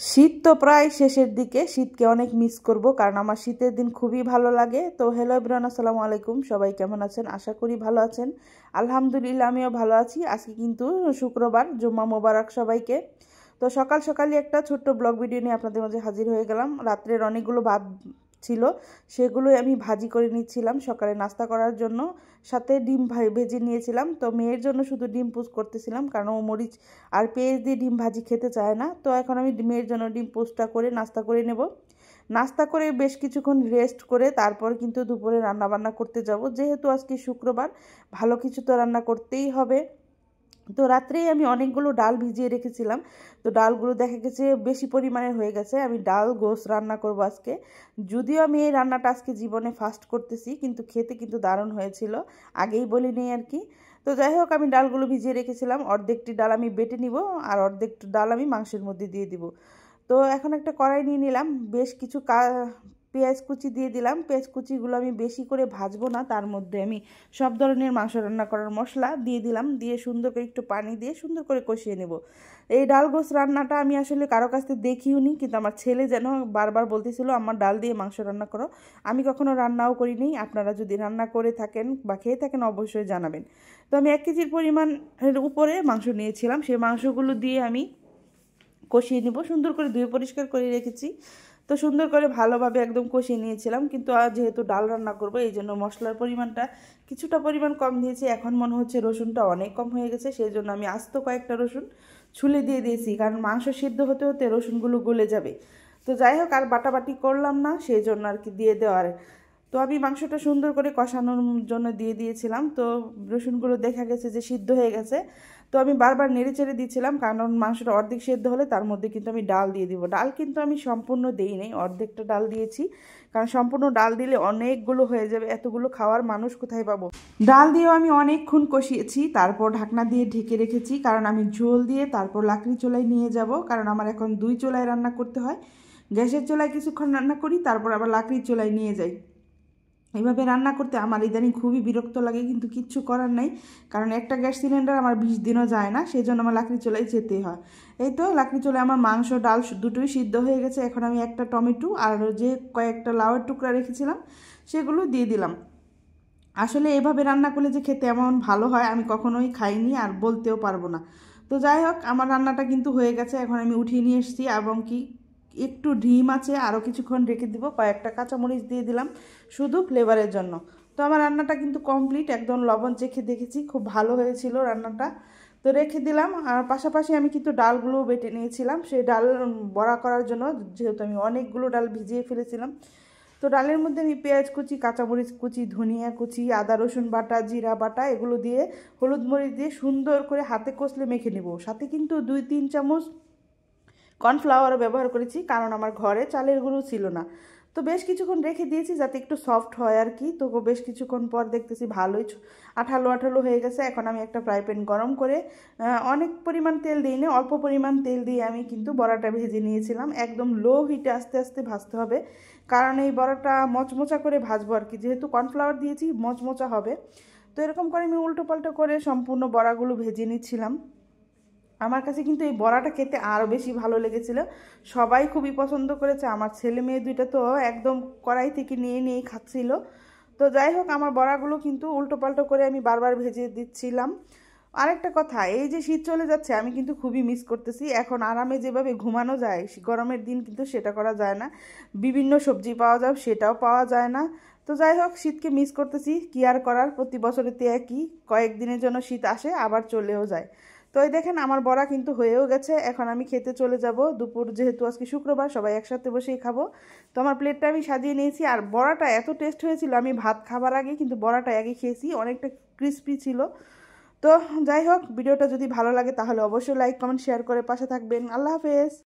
শীত তো প্রায় শেষের দিকে, শীতকে অনেক মিস করব কারণ আমার শীতের দিন খুবই ভালো লাগে। তো হ্যালো এভরিওয়ান, আসসালামু আলাইকুম। সবাই কেমন আছেন? আশা করি ভালো আছেন। আলহামদুলিল্লাহ আমিও ভালো আছি। আজকে কিন্তু শুক্রবার, জুম্মা মোবারক সবাইকে। তো সকাল সকালই একটা ছোট্ট ব্লগ ভিডিও নিয়ে আপনাদের মাঝে হাজির হয়ে গেলাম। রাত্রের অনেকগুলো ভাত ছিল, সেগুলোই আমি ভাজি করে নিচ্ছিলাম সকালে নাস্তা করার জন্য। সাথে ডিম ভেজে নিয়েছিলাম। তো মেয়ের জন্য শুধু ডিম পোস্ট করতেছিলাম কারণ ও মরিচ আর পেঁয়াজ দিয়ে ডিম ভাজি খেতে চায় না। তো এখন আমি মেয়ের জন্য ডিম পোস্টটা করে নাস্তা করে নেব। নাস্তা করে বেশ কিছুক্ষণ রেস্ট করে তারপর কিন্তু দুপুরে রান্নাবান্না করতে যাব। যেহেতু আজকে শুক্রবার, ভালো কিছু তো রান্না করতেই হবে। তো রাত্রেই আমি অনেকগুলো ডাল ভিজিয়ে রেখেছিলাম। তো ডালগুলো দেখা গেছে বেশি পরিমাণের হয়ে গেছে। আমি ডাল গোস রান্না করব আজকে। যদিও আমি এই রান্নাটা আজকে জীবনে ফার্স্ট করতেছি, কিন্তু খেতে কিন্তু দারুণ হয়েছিল, আগেই বলি নেই আর কি। তো যাই হোক, আমি ডালগুলো ভিজিয়ে রেখেছিলাম। অর্ধেকটি ডাল আমি বেটে নিব আর অর্ধেকটি ডাল আমি মাংসের মধ্যে দিয়ে দিব। তো এখন একটা কড়াই নিয়ে নিলাম, বেশ কিছু পেঁয়াজ কুচি দিয়ে দিলাম। পেঁয়াজ কুচিগুলো আমি বেশি করে ভাজবো না, তার মধ্যে আমি সব ধরনের মাংস রান্না করার মশলা দিয়ে দিলাম। দিয়ে সুন্দর করে একটু পানি দিয়ে সুন্দর করে কষিয়ে নেব। এই ডাল গোস রান্নাটা আমি আসলে কারো কাছ থেকে দেখিও নি, কিন্তু আমার ছেলে যেন বারবার বলতেছিল আমার ডাল দিয়ে মাংস রান্না করো। আমি কখনো রান্নাও করিনি। আপনারা যদি রান্না করে থাকেন বা খেয়ে থাকেন অবশ্যই জানাবেন। তো আমি 1 কেজির পরিমাণের উপরে মাংস নিয়েছিলাম। সেই মাংসগুলো দিয়ে আমি কষিয়ে নিব। সুন্দর করে ধুয়ে পরিষ্কার করে রেখেছি। তো সুন্দর করে ভালোভাবে একদম কষিয়ে নিয়েছিলাম। কিন্তু যেহেতু ডাল রান্না করব, এই জন্য মশলার পরিমাণটা কিছুটা পরিমাণ কম দিয়েছি। এখন মনে হচ্ছে রসুনটা অনেক কম হয়ে গেছে, সেই জন্য আমি আস্ত কয়েকটা রসুন ছুলে দিয়ে দিয়েছি, কারণ মাংস সিদ্ধ হতে হতে রসুনগুলো গলে যাবে। তো যাই হোক, আর বাটাবাটি করলাম না, সেই জন্য আর কি দিয়ে দেওয়ার। তো আমি মাংসটা সুন্দর করে কষানোর জন্য দিয়ে দিয়েছিলাম। তো রসুনগুলো দেখা গেছে যে সিদ্ধ হয়ে গেছে। তো আমি বারবার নেড়ে চেড়ে দিচ্ছিলাম, কারণ মাংসটা অর্ধেক সেদ্ধ হলে তার মধ্যে কিন্তু আমি ডাল দিয়ে দিব। ডাল কিন্তু আমি সম্পূর্ণ দিই নাই, অর্ধেকটা ডাল দিয়েছি, কারণ সম্পূর্ণ ডাল দিলে অনেকগুলো হয়ে যাবে। এতগুলো খাওয়ার মানুষ কোথায় পাবো। ডাল দিয়েও আমি অনেকক্ষণ কষিয়েছি, তারপর ঢাকনা দিয়ে ঢেকে রেখেছি, কারণ আমি ঝোল দিয়ে তারপর লাকড়ি চুলায় নিয়ে যাব। কারণ আমার এখন 2 চুলায় রান্না করতে হয়। গ্যাসের চুলায় কিছুক্ষণ রান্না করি, তারপর আবার লাকড়ির চুলায় নিয়ে যাই। এইভাবে রান্না করতে আমার ইদানিং খুবই বিরক্ত লাগে, কিন্তু কিচ্ছু করার নাই, কারণ একটা গ্যাস সিলিন্ডার আমার 20 দিনও যায় না, সেই জন্য আমার লাকড়ি চুলায় যেতে হয়। এই তো লাকড়ি চুলায় আমার মাংস ডাল দুটোই সিদ্ধ হয়ে গেছে। এখন আমি একটা টমেটো আর যে কয়েকটা লাউয়ের টুকরা রেখেছিলাম সেগুলো দিয়ে দিলাম। আসলে এভাবে রান্না করলে যে খেতে এমন ভালো হয় আমি কখনোই খাইনি, আর বলতেও পারবো না। তো যাই হোক, আমার রান্নাটা কিন্তু হয়ে গেছে। এখন আমি উঠিয়ে নিয়ে এসেছি, এবং কি একটু ডিম আছে, আরও কিছুক্ষণ রেখে দিব। কয়েকটা কাঁচামরিচ দিয়ে দিলাম শুধু ফ্লেভারের জন্য। তো আমার রান্নাটা কিন্তু কমপ্লিট। একদম লবণ চেখে দেখেছি, খুব ভালো হয়েছিল রান্নাটা। তো রেখে দিলাম। আর পাশাপাশি আমি কিন্তু ডালগুলোও বেটে নিয়েছিলাম সেই ডাল বড়া করার জন্য, যেহেতু আমি অনেকগুলো ডাল ভিজিয়ে ফেলেছিলাম। তো ডালের মধ্যে আমি পেঁয়াজ কুচি, কাঁচামরিচ কুচি, ধনিয়া কুচি, আদা রসুন বাটা, জিরা বাটা এগুলো দিয়ে হলুদ মরিচ দিয়ে সুন্দর করে হাতে কষলে মেখে নেব। সাথে কিন্তু 2-3 চামচ কর্নফ্লাওয়ারও ব্যবহার করেছি, কারণ আমার ঘরে চালের গুঁড়ো ছিল না। তো বেশ কিছুক্ষণ রেখে দিয়েছি যাতে একটু সফট হয় আর কি। তো বেশ কিছুক্ষণ পর দেখতেছি ভালোই আঠালো আঠালো হয়ে গেছে। এখন আমি একটা ফ্রাই প্যান গরম করে অনেক পরিমাণ তেল দিই না, অল্প পরিমাণ তেল দিয়ে আমি কিন্তু বড়াটা ভেজে নিয়েছিলাম। একদম লো হিটে আস্তে আস্তে ভাজতে হবে, কারণ এই বড়াটা মচমচা করে ভাজবো আর কি, যেহেতু কর্নফ্লাওয়ার দিয়েছি মচমচা হবে। তো এরকম করে আমি উল্টো পাল্টো করে সম্পূর্ণ বড়াগুলো ভেজে নিচ্ছিলাম। আমার কাছে কিন্তু এই বড়াটা খেতে আরও বেশি ভালো লেগেছিল। সবাই খুবই পছন্দ করেছে। আমার ছেলে মেয়ে দুইটা তো একদম কড়াই থেকে নিয়ে নিয়েই খাচ্ছিল। তো যাই হোক, আমার বড়াগুলো কিন্তু উল্টো পাল্টো করে আমি বারবার ভেজে দিচ্ছিলাম। আরেকটা কথা, এই যে শীত চলে যাচ্ছে আমি কিন্তু খুবই মিস করতেছি। এখন আরামে যেভাবে ঘুমানো যায় গরমের দিন কিন্তু সেটা করা যায় না। বিভিন্ন সবজি পাওয়া যায়, সেটাও পাওয়া যায় না। তো যাই হোক, শীতকে মিস করতেছি, কি আর করার। প্রতি বছরেতে একই, কয়েকদিনের জন্য শীত আসে আবার চলেও যায়। তো এই দেখেন আমার বড়া কিন্তু হয়েও গেছে। এখন আমি খেতে চলে যাব। দুপুর যেহেতু আজকে শুক্রবার, সবাই একসাথে বসেই খাবো। তো আমার প্লেটটা আমি সাজিয়ে নিয়েছি। আর বড়াটা এত টেস্ট হয়েছিল, আমি ভাত খাবার আগে কিন্তু বড়াটা আগে খেয়েছি, অনেকটা ক্রিস্পি ছিল। তো যাই হোক, ভিডিওটা যদি ভালো লাগে তাহলে অবশ্যই লাইক কমেন্ট শেয়ার করে পাশে থাকবেন। আল্লাহ হাফেজ।